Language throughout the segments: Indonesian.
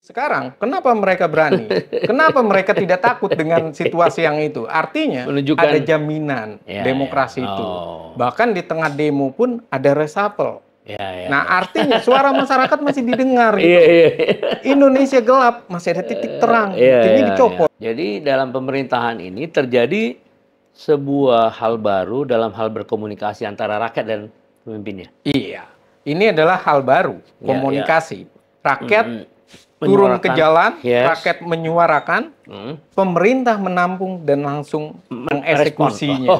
Sekarang, kenapa mereka berani? Kenapa mereka tidak takut dengan situasi yang itu? Artinya, Menunjukkan ada jaminan ya, demokrasi ya. itu. Oh. Bahkan di tengah demo pun ada reshuffle. Ya, ya, Nah, ya. artinya suara masyarakat masih didengar Iya, gitu. iya. Indonesia gelap, masih ada titik terang. Iya, Buktinya iya, dicopot. iya. Jadi dalam pemerintahan ini terjadi sebuah hal baru dalam hal berkomunikasi antara rakyat dan pemimpinnya. Iya, ini adalah hal baru, Ya, komunikasi. Rakyat turun ke Menyuarakan, jalan, yes. rakyat menyuarakan, pemerintah menampung dan langsung mengeksekusinya.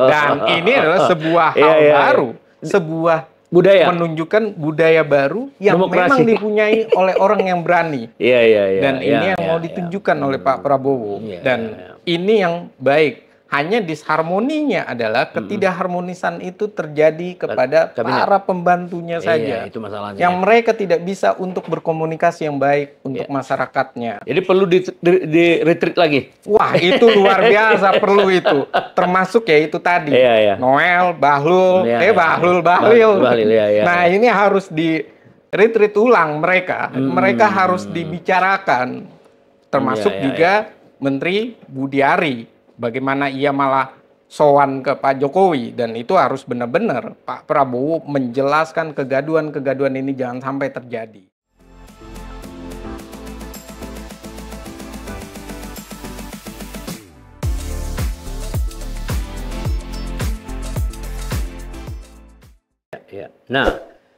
Dan ini adalah sebuah hal baru, sebuah budaya, menunjukkan budaya baru yang demokrasi. memang dipunyai oleh orang yang berani. Iya, iya, iya. Dan ini yang mau ditunjukkan oleh Pak Prabowo. Dan ini yang baik. Hanya disharmoninya adalah ketidakharmonisan itu terjadi kepada para pembantunya saja. Itu masalahnya. Yang mereka tidak bisa untuk berkomunikasi yang baik untuk masyarakatnya. Jadi perlu di retreat lagi. Wah, itu luar biasa perlu itu. Termasuk ya itu tadi. Noel, Bahlul, Bahlil. Nah, ini harus di retreat ulang mereka. Mereka harus dibicarakan. Termasuk juga Menteri Budiari. Bagaimana ia malah sowan ke Pak Jokowi, dan itu harus benar-benar Pak Prabowo menjelaskan kegaduhan-kegaduhan ini jangan sampai terjadi. Nah,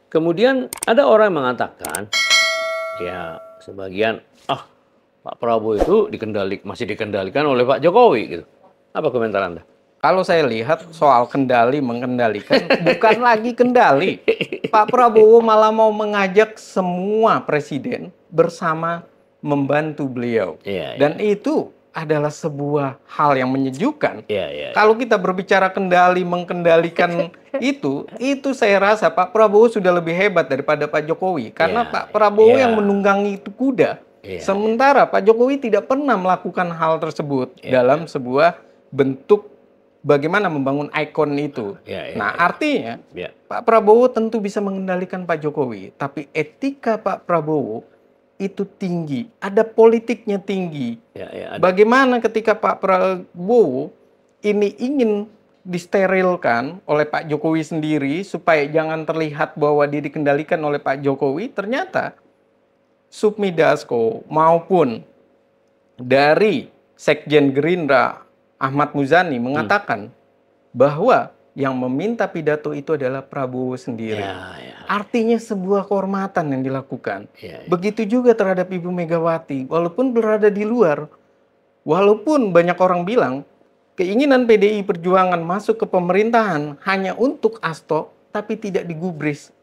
kemudian ada orang yang mengatakan, ya sebagian, Pak Prabowo itu masih dikendalikan oleh Pak Jokowi gitu. Apa komentar Anda? Kalau saya lihat soal mengendalikan, bukan lagi kendali. Pak Prabowo malah mau mengajak semua presiden bersama membantu beliau. Dan itu adalah sebuah hal yang menyejukkan. Kalau kita berbicara mengendalikan itu saya rasa Pak Prabowo sudah lebih hebat daripada Pak Jokowi. Karena Pak Prabowo yang menunggangi itu kuda. Sementara Pak Jokowi tidak pernah melakukan hal tersebut dalam sebuah bentuk bagaimana membangun ikon itu. Nah, artinya Pak Prabowo tentu bisa mengendalikan Pak Jokowi, tapi etika Pak Prabowo itu tinggi, ada politiknya tinggi. Bagaimana ketika Pak Prabowo ini ingin disterilkan oleh Pak Jokowi sendiri supaya jangan terlihat bahwa dia dikendalikan oleh Pak Jokowi, ternyata Sufmi Dasko maupun dari Sekjen Gerindra Ahmad Muzani mengatakan bahwa yang meminta pidato itu adalah Prabowo sendiri. Artinya sebuah kehormatan yang dilakukan. Begitu juga terhadap Ibu Megawati, walaupun berada di luar, walaupun banyak orang bilang keinginan PDI Perjuangan masuk ke pemerintahan hanya untuk Asto, tapi tidak digubris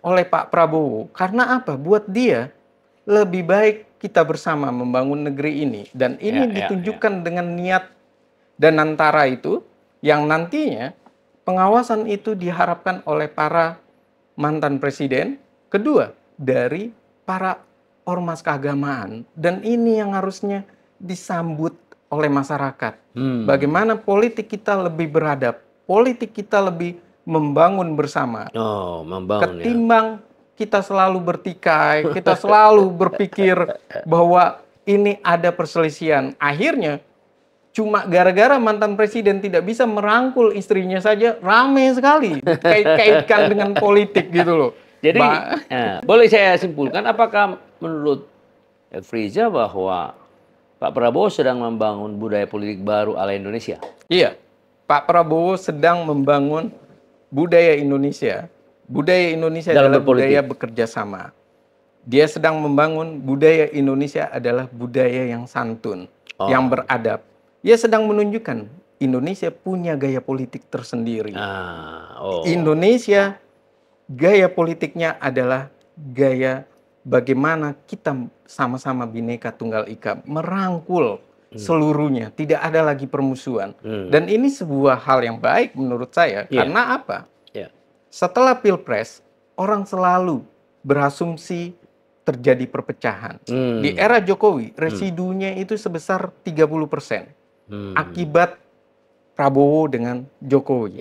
oleh Pak Prabowo. Karena apa? Buat dia lebih baik kita bersama membangun negeri ini. Dan ini ditunjukkan dengan niat dan antara itu yang nantinya pengawasan itu diharapkan oleh para mantan presiden. Kedua, dari para ormas keagamaan. Dan ini yang harusnya disambut oleh masyarakat. Bagaimana politik kita lebih beradab, politik kita lebih membangun bersama. Ketimbang kita selalu bertikai, kita selalu berpikir bahwa ini ada perselisihan. Akhirnya cuma gara-gara mantan presiden tidak bisa merangkul istrinya saja, rame sekali kait-kaitkan dengan politik gitu loh. Jadi boleh saya simpulkan, apakah menurut Friza bahwa Pak Prabowo sedang membangun budaya politik baru ala Indonesia? Iya, Pak Prabowo sedang membangun budaya Indonesia. Budaya Indonesia adalah budaya bekerja sama. Dia sedang membangun budaya Indonesia adalah budaya yang santun, yang beradab. Dia sedang menunjukkan Indonesia punya gaya politik tersendiri. Indonesia, gaya politiknya adalah gaya bagaimana kita sama-sama Bhinneka Tunggal Ika, merangkul seluruhnya, tidak ada lagi permusuhan. Dan ini sebuah hal yang baik menurut saya. Karena apa? Setelah Pilpres, orang selalu berasumsi terjadi perpecahan. Di era Jokowi, residunya itu sebesar 30%. Akibat Prabowo dengan Jokowi.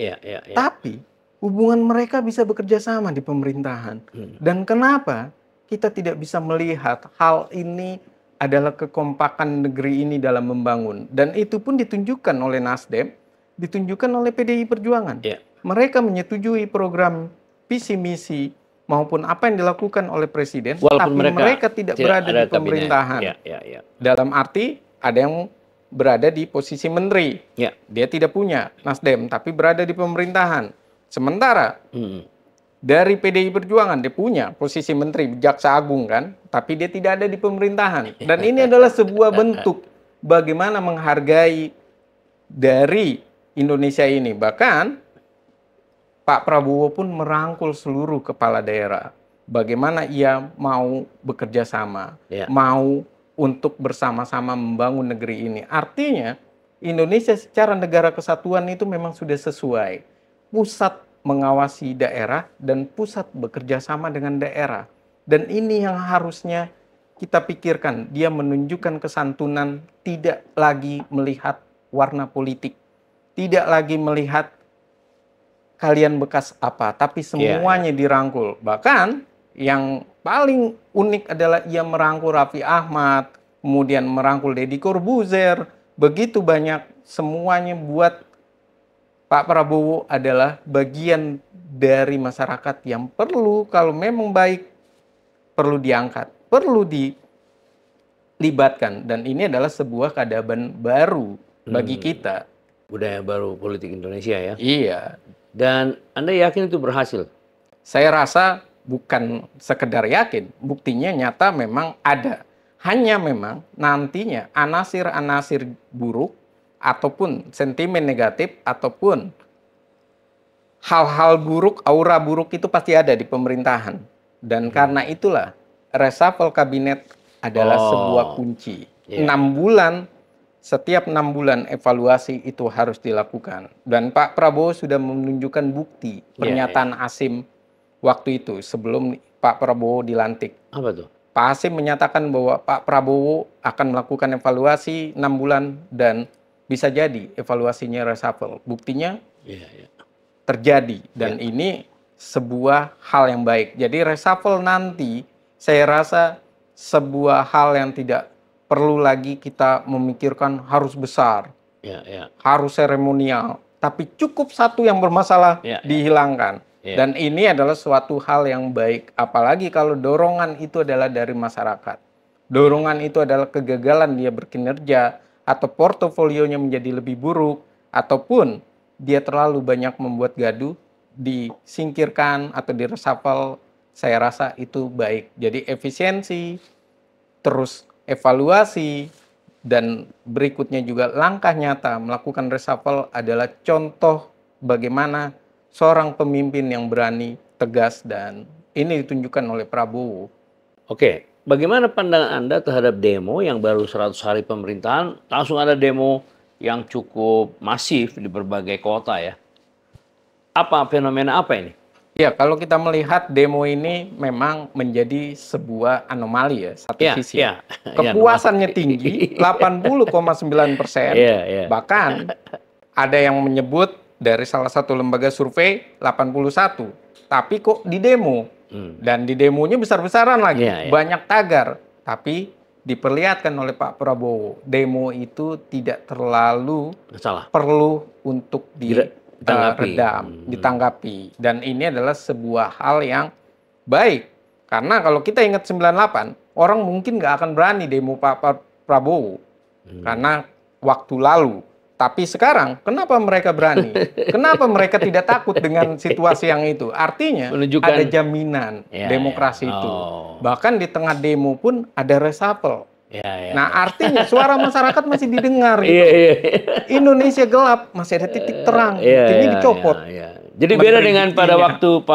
Tapi hubungan mereka bisa bekerja sama di pemerintahan. Dan kenapa kita tidak bisa melihat hal ini adalah kekompakan negeri ini dalam membangun. Dan itu pun ditunjukkan oleh Nasdem, ditunjukkan oleh PDI Perjuangan. Ya. Mereka menyetujui program visi misi maupun apa yang dilakukan oleh Presiden, Walaupun tapi mereka tidak berada di pemerintahan. Ya. Dalam arti ada yang berada di posisi menteri. Ya. Dia tidak punya Nasdem, tapi berada di pemerintahan. Sementara dari PDI Perjuangan dia punya posisi menteri, Jaksa Agung kan, tapi dia tidak ada di pemerintahan. Dan ini adalah sebuah bentuk bagaimana menghargai dari Indonesia ini. Bahkan Pak Prabowo pun merangkul seluruh kepala daerah. Bagaimana ia mau bekerja sama, mau untuk bersama-sama membangun negeri ini. Artinya Indonesia secara negara kesatuan itu memang sudah sesuai. Pusat mengawasi daerah dan pusat bekerja sama dengan daerah. Dan ini yang harusnya kita pikirkan. Dia menunjukkan kesantunan, tidak lagi melihat warna politik, tidak lagi melihat kalian bekas apa, tapi semuanya dirangkul. Bahkan yang paling unik adalah ia merangkul Raffi Ahmad, kemudian merangkul Deddy Corbuzier, begitu banyak, semuanya buat Pak Prabowo adalah bagian dari masyarakat yang perlu, kalau memang baik, perlu diangkat, perlu dilibatkan. Dan ini adalah sebuah keadaban baru bagi kita. Budaya baru politik Indonesia ya? Iya. Dan Anda yakin itu berhasil? Saya rasa bukan sekedar yakin, buktinya nyata memang ada. Hanya memang nantinya anasir-anasir buruk, ataupun sentimen negatif, ataupun hal-hal buruk, aura buruk itu pasti ada di pemerintahan. Dan karena itulah reshuffle kabinet adalah sebuah kunci. 6 bulan, setiap 6 bulan evaluasi itu harus dilakukan. Dan Pak Prabowo sudah menunjukkan bukti pernyataan Hasyim waktu itu sebelum Pak Prabowo dilantik. Apa tuh? Pak Hasyim menyatakan bahwa Pak Prabowo akan melakukan evaluasi 6 bulan dan bisa jadi evaluasinya reshuffle. Buktinya terjadi. Dan ini sebuah hal yang baik. Jadi reshuffle nanti saya rasa sebuah hal yang tidak perlu lagi kita memikirkan harus besar, harus seremonial. Tapi cukup satu yang bermasalah dihilangkan. Dan ini adalah suatu hal yang baik. Apalagi kalau dorongan itu adalah dari masyarakat. Dorongan itu adalah kegagalan dia berkinerja, atau portofolionya menjadi lebih buruk, ataupun dia terlalu banyak membuat gaduh, disingkirkan atau direshuffle, saya rasa itu baik. Jadi efisiensi, terus evaluasi, dan berikutnya juga langkah nyata melakukan reshuffle adalah contoh bagaimana seorang pemimpin yang berani, tegas, dan ini ditunjukkan oleh Prabowo. Oke. Bagaimana pandangan Anda terhadap demo yang baru 100 hari pemerintahan, langsung ada demo yang cukup masif di berbagai kota ya? Apa fenomena apa ini? Ya, kalau kita melihat demo ini memang menjadi sebuah anomali ya, satu sisi. Kepuasannya tinggi, 80,9%. Bahkan ada yang menyebut dari salah satu lembaga survei 81. Tapi kok di demo? Dan di demonya besar-besaran lagi, banyak tagar. Tapi diperlihatkan oleh Pak Prabowo, demo itu tidak terlalu perlu untuk diredam, ditanggapi. Dan ini adalah sebuah hal yang baik. Karena kalau kita ingat 98, orang mungkin nggak akan berani demo Pak Prabowo. Karena waktu lalu. Tapi sekarang, kenapa mereka berani? Kenapa mereka tidak takut dengan situasi yang itu? Artinya, ada jaminan demokrasi itu. Bahkan di tengah demo pun ada reshuffle. Nah, artinya suara masyarakat masih didengar. Indonesia gelap, masih ada titik terang. Ini dicopot. Jadi beda dengan pada waktu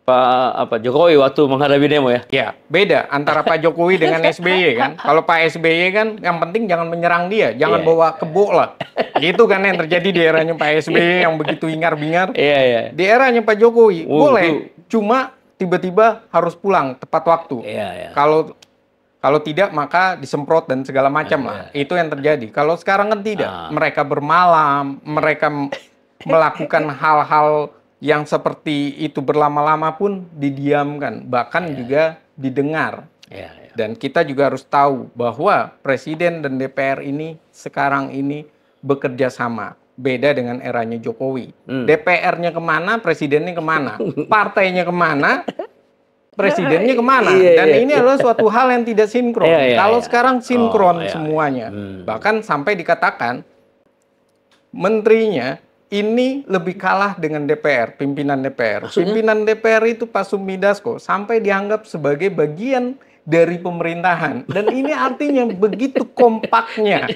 Pak Jokowi waktu menghadapi demo ya? Ya, beda antara Pak Jokowi dengan SBY kan. Kalau Pak SBY kan yang penting jangan menyerang dia, jangan bawa kebo lah. Gitu kan yang terjadi di eranya Pak SBY yang begitu hingar-bingar. Di eranya Pak Jokowi boleh, cuma tiba-tiba harus pulang tepat waktu. Kalau tidak maka disemprot dan segala macam lah. Itu yang terjadi. Kalau sekarang kan tidak. Mereka bermalam, mereka melakukan hal-hal yang seperti itu berlama-lama pun didiamkan, bahkan juga didengar. Dan kita juga harus tahu bahwa Presiden dan DPR ini sekarang ini bekerja sama. Beda dengan eranya Jokowi. DPR-nya kemana, presidennya kemana. Partainya kemana, presidennya kemana. Dan ini adalah suatu hal yang tidak sinkron. Kalau sekarang sinkron semuanya. Bahkan sampai dikatakan menterinya ini lebih kalah dengan DPR, pimpinan DPR. Pimpinan DPR itu Pak Sumi Dasko sampai dianggap sebagai bagian dari pemerintahan. Dan ini artinya begitu kompaknya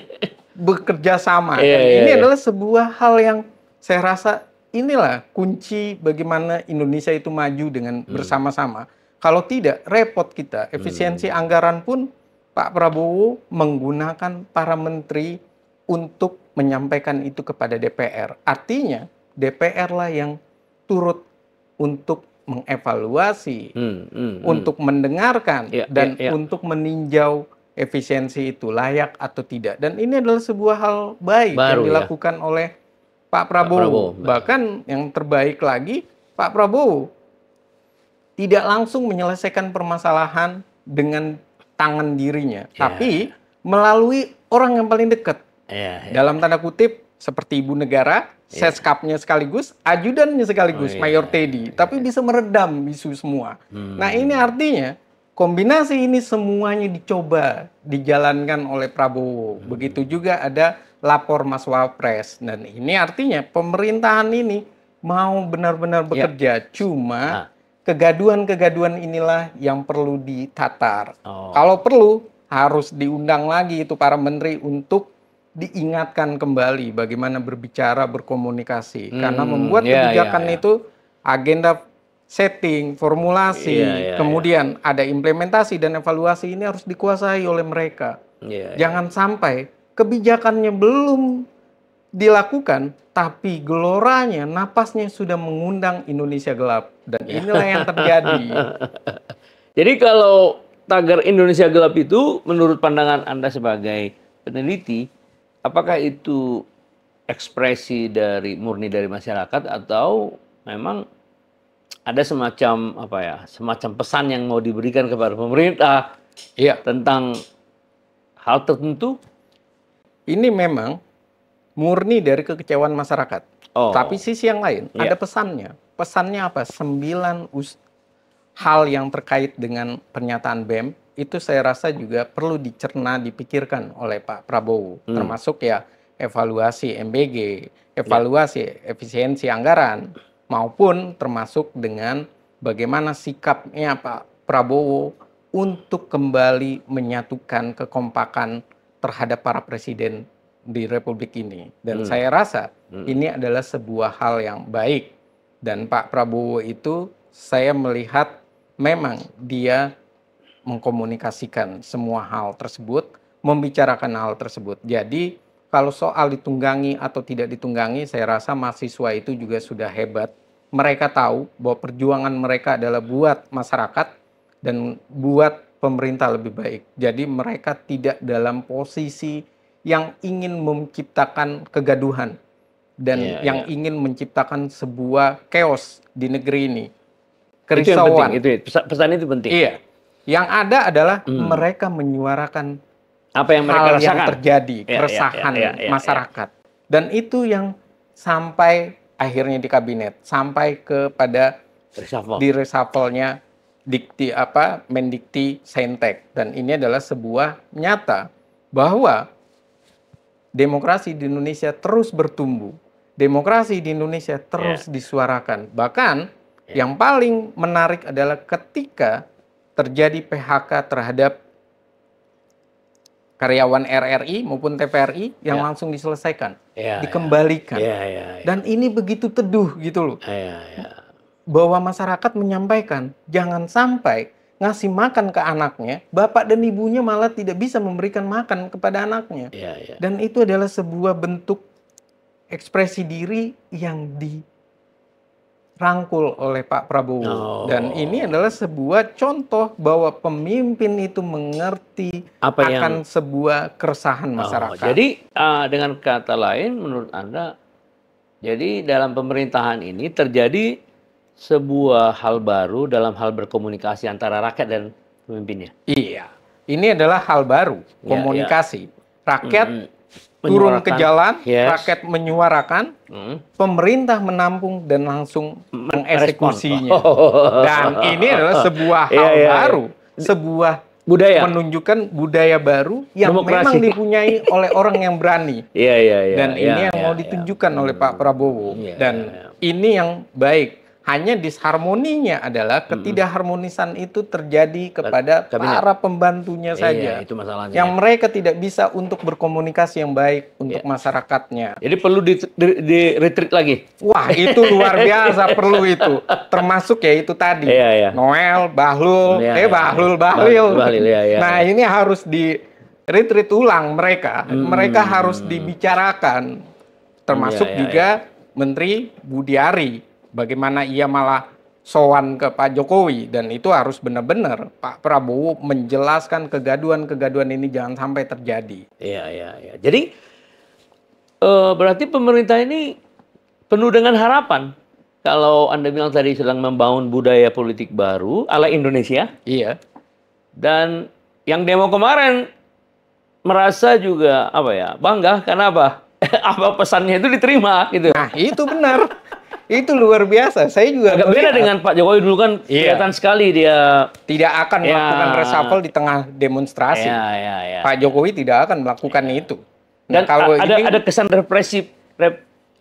bekerja sama. Dan ini adalah sebuah hal yang saya rasa inilah kunci bagaimana Indonesia itu maju dengan bersama-sama. Kalau tidak, repot kita. Efisiensi anggaran pun Pak Prabowo menggunakan para menteri untuk menyampaikan itu kepada DPR. Artinya DPR lah yang turut untuk mengevaluasi, untuk mendengarkan, dan untuk meninjau efisiensi itu layak atau tidak. Dan ini adalah sebuah hal baik yang dilakukan oleh Pak Prabowo. Bahkan yang terbaik lagi, Pak Prabowo tidak langsung menyelesaikan permasalahan dengan tangan dirinya, tapi melalui orang yang paling dekat. Dalam tanda kutip, seperti ibu negara, seskapnya sekaligus, ajudannya sekaligus, Mayor Teddy. Tapi bisa meredam isu semua. Nah ini artinya, kombinasi ini semuanya dicoba, dijalankan oleh Prabowo. Begitu juga ada lapor Mas Wapres. Dan ini artinya pemerintahan ini mau benar-benar bekerja. Cuma kegaduhan-kegaduhan inilah yang perlu ditatar. Kalau perlu, harus diundang lagi itu para menteri untuk diingatkan kembali bagaimana berbicara, berkomunikasi. Karena membuat kebijakan itu agenda setting, formulasi, kemudian ada implementasi dan evaluasi ini harus dikuasai oleh mereka. Jangan sampai kebijakannya belum dilakukan, tapi geloranya, napasnya sudah mengundang Indonesia gelap. Dan inilah yang terjadi. Jadi kalau tagar Indonesia gelap itu, menurut pandangan Anda sebagai peneliti, apakah itu ekspresi murni dari masyarakat atau memang ada semacam semacam pesan yang mau diberikan kepada pemerintah tentang hal tertentu? Ini memang murni dari kekecewaan masyarakat. Tapi sisi yang lain ada pesannya. Pesannya apa? 9 hal yang terkait dengan pernyataan BEM itu saya rasa juga perlu dicerna, dipikirkan oleh Pak Prabowo. Termasuk evaluasi MBG, evaluasi efisiensi anggaran, maupun termasuk dengan bagaimana sikapnya Pak Prabowo untuk kembali menyatukan kekompakan terhadap para presiden di Republik ini. Dan saya rasa ini adalah sebuah hal yang baik. Dan Pak Prabowo itu saya melihat memang dia mengkomunikasikan semua hal tersebut, membicarakan hal tersebut. Jadi kalau soal ditunggangi atau tidak ditunggangi, saya rasa mahasiswa itu juga sudah hebat. Mereka tahu bahwa perjuangan mereka adalah buat masyarakat dan buat pemerintah lebih baik. Jadi mereka tidak dalam posisi yang ingin menciptakan kegaduhan dan yang ingin menciptakan sebuah chaos di negeri ini. Kerisauan. Itu pesan itu penting. Iya. Yang ada adalah mereka menyuarakan apa yang mereka rasakan, yang terjadi, keresahan masyarakat. Dan itu yang sampai akhirnya di kabinet, sampai kepada di reshuffle-nya Mendikti Saintek. Dan ini adalah sebuah nyata bahwa demokrasi di Indonesia terus bertumbuh. Demokrasi di Indonesia terus disuarakan. Bahkan yang paling menarik adalah ketika terjadi PHK terhadap karyawan RRI maupun TVRI yang langsung diselesaikan, dikembalikan. Dan ini begitu teduh gitu loh. Bahwa masyarakat menyampaikan, jangan sampai ngasih makan ke anaknya, bapak dan ibunya malah tidak bisa memberikan makan kepada anaknya. Dan itu adalah sebuah bentuk ekspresi diri yang dirangkul oleh Pak Prabowo. Dan ini adalah sebuah contoh bahwa pemimpin itu mengerti akan sebuah keresahan masyarakat. Jadi dengan kata lain, menurut Anda, Jadi dalam pemerintahan ini terjadi sebuah hal baru dalam hal berkomunikasi antara rakyat dan pemimpinnya. Iya, ini adalah hal baru, Ya, komunikasi. Rakyat turun ke Menyuarakan, jalan, yes. rakyat menyuarakan, pemerintah menampung dan langsung mengeksekusinya. Dan ini adalah sebuah hal Iya, iya, baru, sebuah budaya. menunjukkan budaya baru yang Demokrasi. memang dipunyai oleh orang yang berani. Iya, iya, iya. Dan iya, ini yang iya, mau iya. ditunjukkan oleh Pak Prabowo. Iya, Dan iya. ini yang baik. Hanya disharmoninya adalah ketidakharmonisan itu terjadi kepada Kabinet. para pembantunya saja. Iya, itu masalahnya. Yang mereka tidak bisa untuk berkomunikasi yang baik untuk masyarakatnya. Jadi perlu di retreat lagi. Wah, itu luar biasa perlu itu. Termasuk ya itu tadi. Iya, iya. Noel, Bahlul, Iya, iya. Bahlil. Bahlil, iya, iya. Nah, ini harus di retreat ulang mereka. Mereka harus dibicarakan. Termasuk Iya, iya, juga Menteri Budiari. Bagaimana ia malah sowan ke Pak Jokowi. Dan itu harus benar-benar Pak Prabowo menjelaskan kegaduhan-kegaduhan ini jangan sampai terjadi. Iya, iya, iya. Jadi berarti pemerintah ini penuh dengan harapan. Kalau Anda bilang tadi sedang membangun budaya politik baru ala Indonesia. Iya. Dan yang demo kemarin merasa juga apa ya, bangga karena apa? Apa pesannya itu diterima gitu. Nah, itu benar. Itu luar biasa. Saya juga Agak beda dengan Pak Jokowi dulu kan kelihatan sekali dia tidak akan melakukan reshuffle di tengah demonstrasi. ya. Pak Jokowi tidak akan melakukan itu. Dan Nah, kalau ada kesan represif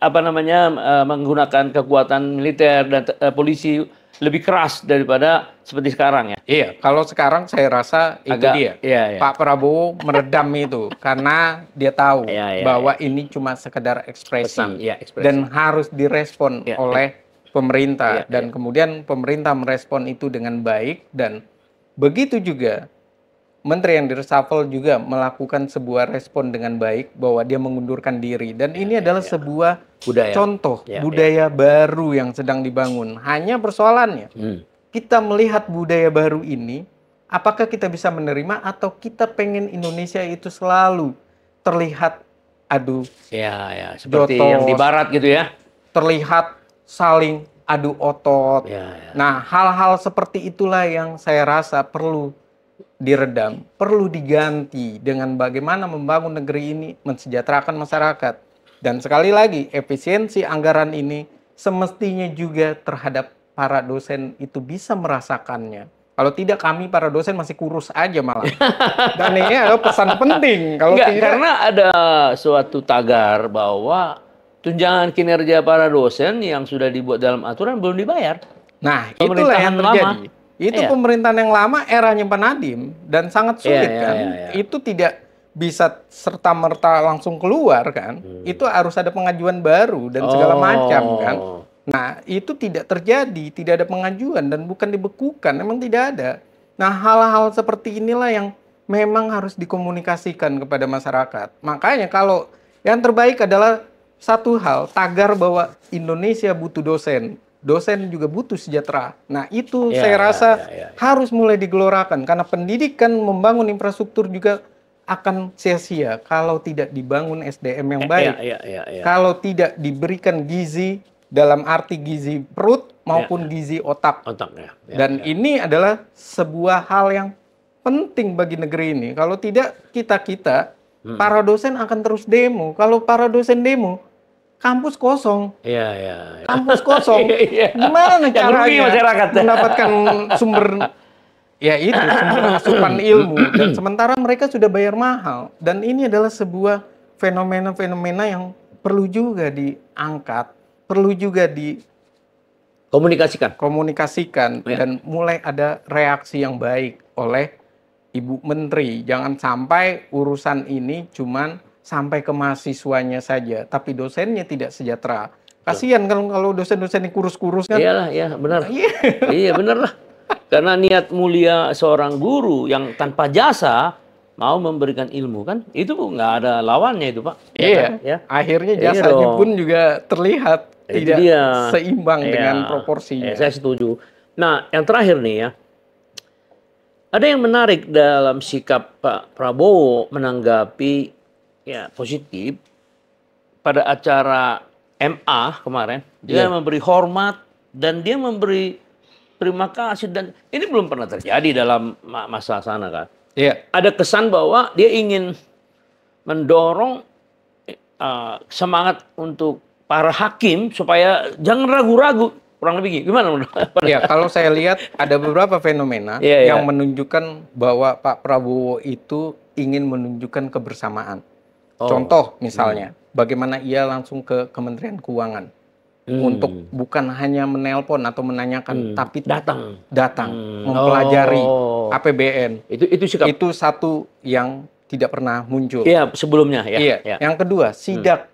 menggunakan kekuatan militer dan polisi lebih keras daripada seperti sekarang ya. Iya, kalau sekarang saya rasa itu dia. Iya. Pak Prabowo meredam itu karena dia tahu bahwa ini cuma sekedar ekspresi dan harus direspon oleh pemerintah dan kemudian pemerintah merespon itu dengan baik dan begitu juga Menteri yang direshuffle juga melakukan sebuah respon dengan baik bahwa dia mengundurkan diri dan ini adalah sebuah contoh budaya baru yang sedang dibangun. Hanya persoalannya kita melihat budaya baru ini, apakah kita bisa menerima atau kita pengen Indonesia itu selalu terlihat adu seperti yang di barat gitu ya. Terlihat saling adu otot. Nah, hal-hal seperti itulah yang saya rasa perlu diredam, perlu diganti dengan bagaimana membangun negeri ini, mensejahterakan masyarakat. Dan sekali lagi, efisiensi anggaran ini semestinya juga terhadap para dosen itu bisa merasakannya. Kalau tidak, kami para dosen masih kurus aja malah. Dan ini adalah pesan penting. Kalau tidak, karena ada suatu tagar bahwa tunjangan kinerja para dosen yang sudah dibuat dalam aturan belum dibayar. Nah, itulah yang terjadi. Itu pemerintahan yang lama, eranya Pak Nadiem, dan sangat sulit kan. Itu tidak bisa serta-merta langsung keluar kan. Itu harus ada pengajuan baru dan segala macam kan. Nah, itu tidak terjadi, tidak ada pengajuan dan bukan dibekukan, memang tidak ada. Nah, hal-hal seperti inilah yang memang harus dikomunikasikan kepada masyarakat. Makanya kalau yang terbaik adalah satu hal, tagar bahwa Indonesia butuh dosen. Dosen juga butuh sejahtera. Nah, itu saya rasa harus mulai digelorakan karena pendidikan membangun infrastruktur juga akan sia-sia kalau tidak dibangun SDM yang baik. Kalau tidak diberikan gizi dalam arti gizi perut maupun gizi otak. Dan ini adalah sebuah hal yang penting bagi negeri ini. Kalau tidak kita para dosen akan terus demo. Kalau para dosen demo, kampus kosong. Kampus kosong. Gimana caranya masyarakat mendapatkan sumber sumber asupan ilmu dan sementara mereka sudah bayar mahal. Dan ini adalah sebuah fenomena-fenomena yang perlu juga diangkat, perlu juga komunikasikan dan mulai ada reaksi yang baik oleh Ibu Menteri. Jangan sampai urusan ini cuman sampai ke mahasiswanya saja, tapi dosennya tidak sejahtera. Kasihan kalau dosen-dosen ini kurus-kurus kan. Iyalah, benar. Iya, benar lah. Karena niat mulia seorang guru yang tanpa jasa mau memberikan ilmu kan, itu nggak ada lawannya itu Pak. Akhirnya jasanya pun juga terlihat tidak seimbang dengan proporsinya. Saya setuju. Nah, yang terakhir nih ya, ada yang menarik dalam sikap Pak Prabowo menanggapi positif pada acara MA kemarin, dia memberi hormat dan dia memberi terima kasih, dan ini belum pernah terjadi dalam masa sana kan. Iya. Ada kesan bahwa dia ingin mendorong semangat untuk para hakim supaya jangan ragu-ragu. Kurang lebih gimana menurut Anda? Ya, kalau saya lihat ada beberapa fenomena yang menunjukkan bahwa Pak Prabowo itu ingin menunjukkan kebersamaan. Contoh misalnya, bagaimana ia langsung ke Kementerian Keuangan untuk bukan hanya menelpon atau menanyakan, tapi datang mempelajari APBN. Itu satu yang tidak pernah muncul. Iya, sebelumnya ya. Iya. Yang kedua, sidak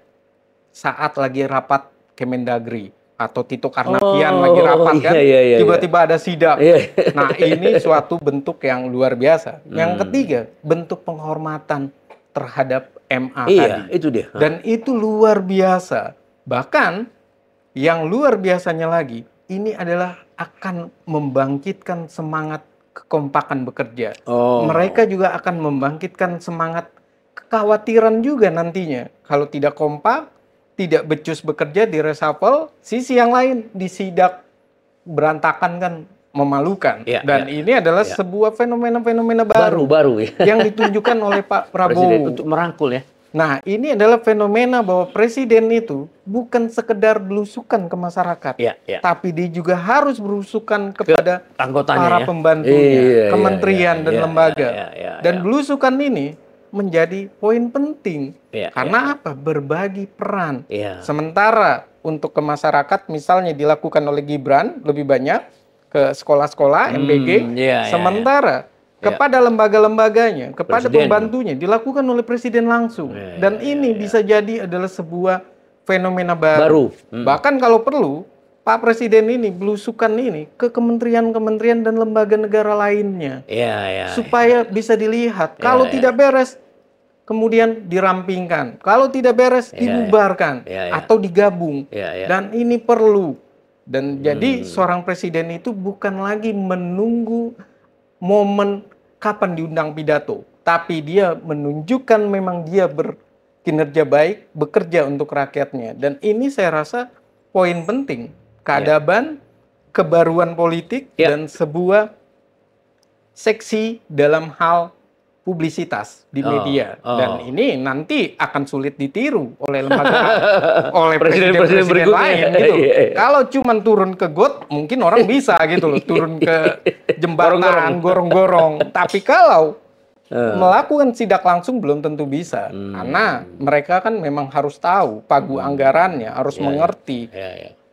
saat lagi rapat Kemendagri atau Tito Karnavian lagi rapat kan, tiba-tiba ada sidak. Nah, ini suatu bentuk yang luar biasa. Yang ketiga, bentuk penghormatan terhadap MA tadi. Itu dia. Dan itu luar biasa. Bahkan yang luar biasanya lagi, ini adalah akan membangkitkan semangat kekompakan bekerja. Mereka juga akan membangkitkan semangat kekhawatiran juga nantinya. Kalau tidak kompak, tidak becus bekerja di reshuffle, sisi yang lain disidak berantakan kan memalukan. Dan ini adalah sebuah fenomena-fenomena baru yang ditunjukkan oleh Pak Prabowo Presiden untuk merangkul ya. Nah, ini adalah fenomena bahwa presiden itu bukan sekedar belusukan ke masyarakat, tapi dia juga harus belusukan kepada para pembantunya, kementerian dan lembaga. Dan belusukan ini menjadi poin penting. Karena apa? Berbagi peran. Sementara untuk ke masyarakat misalnya dilakukan oleh Gibran lebih banyak ke sekolah-sekolah MBG, sementara kepada lembaga-lembaganya, kepada pembantunya dilakukan oleh presiden langsung. Dan ini bisa jadi adalah sebuah fenomena baru. Bahkan kalau perlu, Pak Presiden ini belusukan ini ke kementerian-kementerian dan lembaga negara lainnya. Supaya bisa dilihat. Kalau tidak beres, kemudian dirampingkan. Kalau tidak beres, dibubarkan. Atau digabung. Dan ini perlu. Dan jadi seorang presiden itu bukan lagi menunggu momen kapan diundang pidato, tapi dia menunjukkan memang dia berkinerja baik, bekerja untuk rakyatnya. Dan ini saya rasa poin penting, keadaban, kebaruan politik, dan sebuah seksi dalam hal publisitas di media. Dan ini nanti akan sulit ditiru oleh lembaga, oleh presiden-presiden lain gitu. Kalau cuma turun ke got, mungkin orang bisa gitu loh, turun ke jembatan, gorong-gorong. Tapi kalau melakukan sidak langsung belum tentu bisa. Karena mereka kan memang harus tahu pagu anggarannya, harus mengerti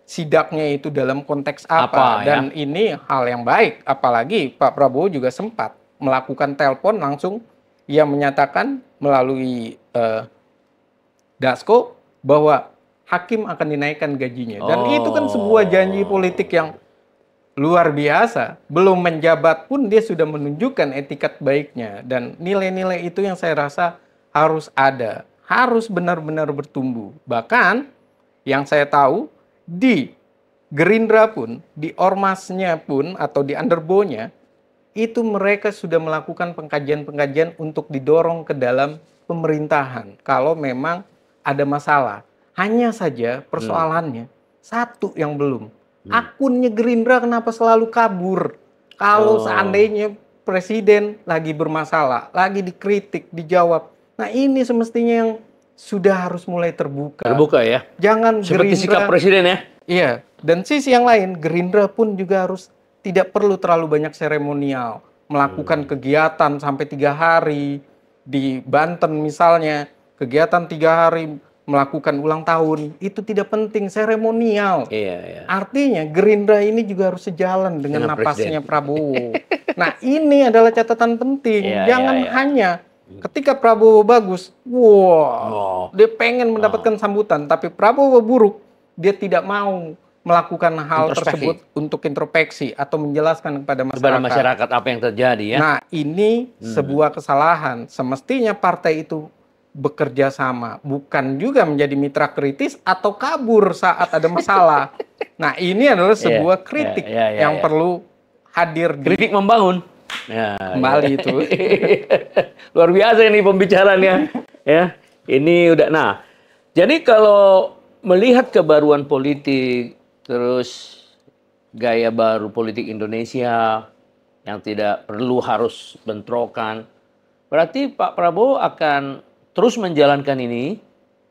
sidaknya itu dalam konteks apa. Dan ini hal yang baik. Apalagi Pak Prabowo juga sempat melakukan telepon langsung, ia menyatakan melalui Dasko bahwa hakim akan dinaikkan gajinya. Dan itu kan sebuah janji politik yang luar biasa. Belum menjabat pun dia sudah menunjukkan etikat baiknya. Dan nilai-nilai itu yang saya rasa harus ada. Harus benar-benar bertumbuh. Bahkan yang saya tahu di Gerindra pun, di ormasnya pun atau di underbow-nya, itu mereka sudah melakukan pengkajian-pengkajian untuk didorong ke dalam pemerintahan. Kalau memang ada masalah. Hanya saja persoalannya, satu yang belum. Akunnya Gerindra kenapa selalu kabur? Kalau seandainya presiden lagi bermasalah, lagi dikritik, dijawab. Nah ini semestinya yang sudah harus mulai terbuka. Terbuka ya? Jangan seperti Gerindra, sikap presiden ya? Iya. Dan sisi yang lain, Gerindra pun juga harus tidak perlu terlalu banyak seremonial, melakukan kegiatan sampai 3 hari di Banten misalnya, kegiatan 3 hari melakukan ulang tahun, itu tidak penting, seremonial. Artinya Gerindra ini juga harus sejalan dengan napasnya Prabowo. Nah ini adalah catatan penting, jangan hanya ketika Prabowo bagus, dia pengen mendapatkan sambutan, tapi Prabowo buruk, dia tidak mau melakukan hal tersebut untuk introspeksi atau menjelaskan kepada masyarakat apa yang terjadi ya. Nah, ini sebuah kesalahan. Semestinya partai itu bekerja sama, bukan juga menjadi mitra kritis atau kabur saat ada masalah. Nah, ini adalah sebuah kritik yang perlu hadir. Kritik membangun. Kembali itu. Luar biasa ini pembicaraannya. Ya, ini udah. Nah, jadi kalau melihat kebaruan politik, terus gaya baru politik Indonesia yang tidak perlu harus bentrokan, berarti Pak Prabowo akan terus menjalankan ini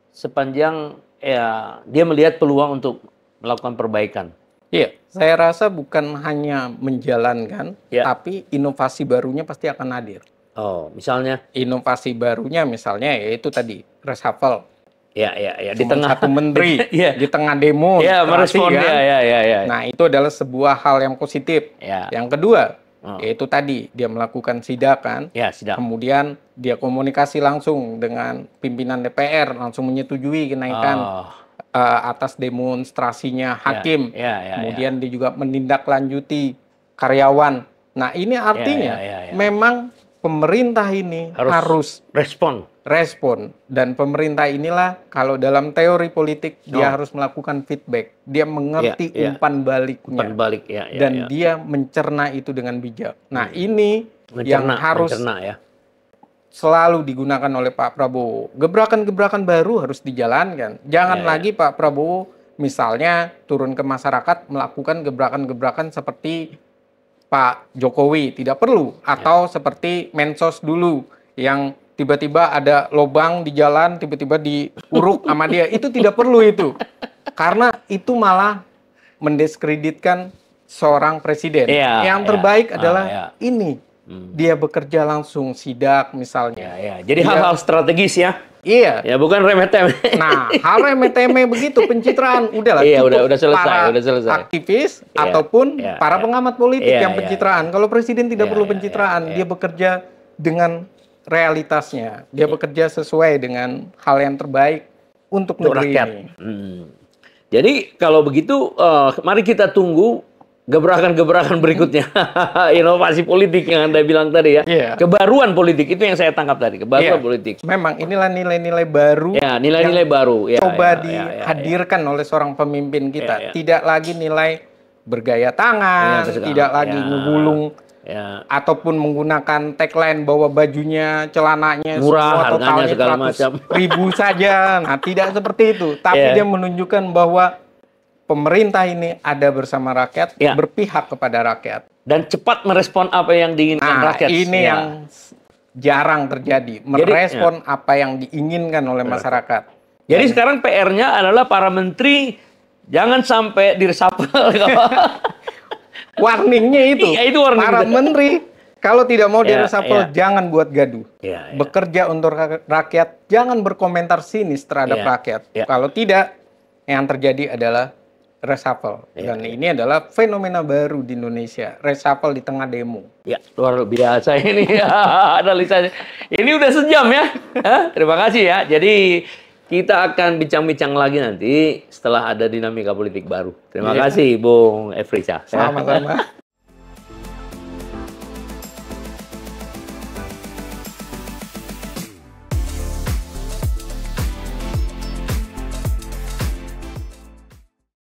sepanjang ya dia melihat peluang untuk melakukan perbaikan. Iya, saya rasa bukan hanya menjalankan, Ya. tapi inovasi barunya pasti akan hadir. Oh, misalnya, Inovasi barunya misalnya yaitu tadi reshuffle. ya, di Cuma tengah satu menteri ya, di tengah demo. ya, merespon kan? ya. Nah, itu adalah sebuah hal yang positif. Ya. Yang kedua, Oh. yaitu tadi dia melakukan sidak kan. Ya, sidak. Kemudian dia komunikasi langsung dengan pimpinan DPR, langsung menyetujui kenaikan Oh. atas demonstrasinya hakim. Ya. Kemudian dia juga menindaklanjuti karyawan. Nah, ini artinya Ya. memang pemerintah ini harus respon. Dan pemerintah inilah kalau dalam teori politik dia harus melakukan feedback. Dia mengerti umpan baliknya. Dan dia mencerna itu dengan bijak. Nah, ini yang harus selalu digunakan oleh Pak Prabowo. Gebrakan-gebrakan baru harus dijalankan. Jangan lagi Pak Prabowo misalnya turun ke masyarakat melakukan gebrakan-gebrakan seperti Pak Jokowi, tidak perlu. Atau seperti Mensos dulu yang tiba-tiba ada lobang di jalan, tiba-tiba diuruk sama dia. Itu tidak perlu itu. Karena itu malah mendiskreditkan seorang presiden. Yang terbaik adalah ini. Dia bekerja langsung sidak misalnya. Jadi hal-hal strategis ya. Iya. Ya bukan remeh-temeh. Nah, hal remeh-temeh begitu pencitraan udahlah. Iya, udah selesai, para udah selesai. Aktivis ataupun para pengamat politik yang pencitraan. Kalau presiden tidak perlu pencitraan, dia bekerja dengan realitasnya. Dia bekerja sesuai dengan hal yang terbaik untuk negeri rakyat. ini. Jadi kalau begitu, mari kita tunggu gebrakan-gebrakan berikutnya. Inovasi politik yang Anda bilang tadi ya. Kebaruan politik, itu yang saya tangkap tadi. Kebaruan politik. Memang inilah nilai-nilai baru. Ya, nilai-nilai baru. Coba dihadirkan oleh seorang pemimpin kita. Tidak lagi nilai bergaya tangan, tidak lagi ngegulung. Ataupun menggunakan tagline bahwa bajunya, celananya murah, semua totalnya segala macam. 100.000 saja. Nah, tidak seperti itu. Tapi dia menunjukkan bahwa pemerintah ini ada bersama rakyat, berpihak kepada rakyat. Dan cepat merespon apa yang diinginkan rakyat. Ini yang jarang terjadi. Merespon apa yang diinginkan oleh masyarakat. Jadi sekarang PR-nya adalah para menteri jangan sampai diresapel. Warningnya itu. Itu warning para menteri kalau tidak mau diresapel jangan buat gaduh. Bekerja untuk rakyat, jangan berkomentar sinis terhadap rakyat. Kalau tidak, yang terjadi adalah reshuffle. Dan ini adalah fenomena baru di Indonesia. Reshuffle di tengah demo. Ya, luar biasa ini analisanya. Ini udah sejam ya. Terima kasih ya. Jadi kita akan bincang-bincang lagi nanti setelah ada dinamika politik baru. Terima kasih Bung Efrica. Sama-sama.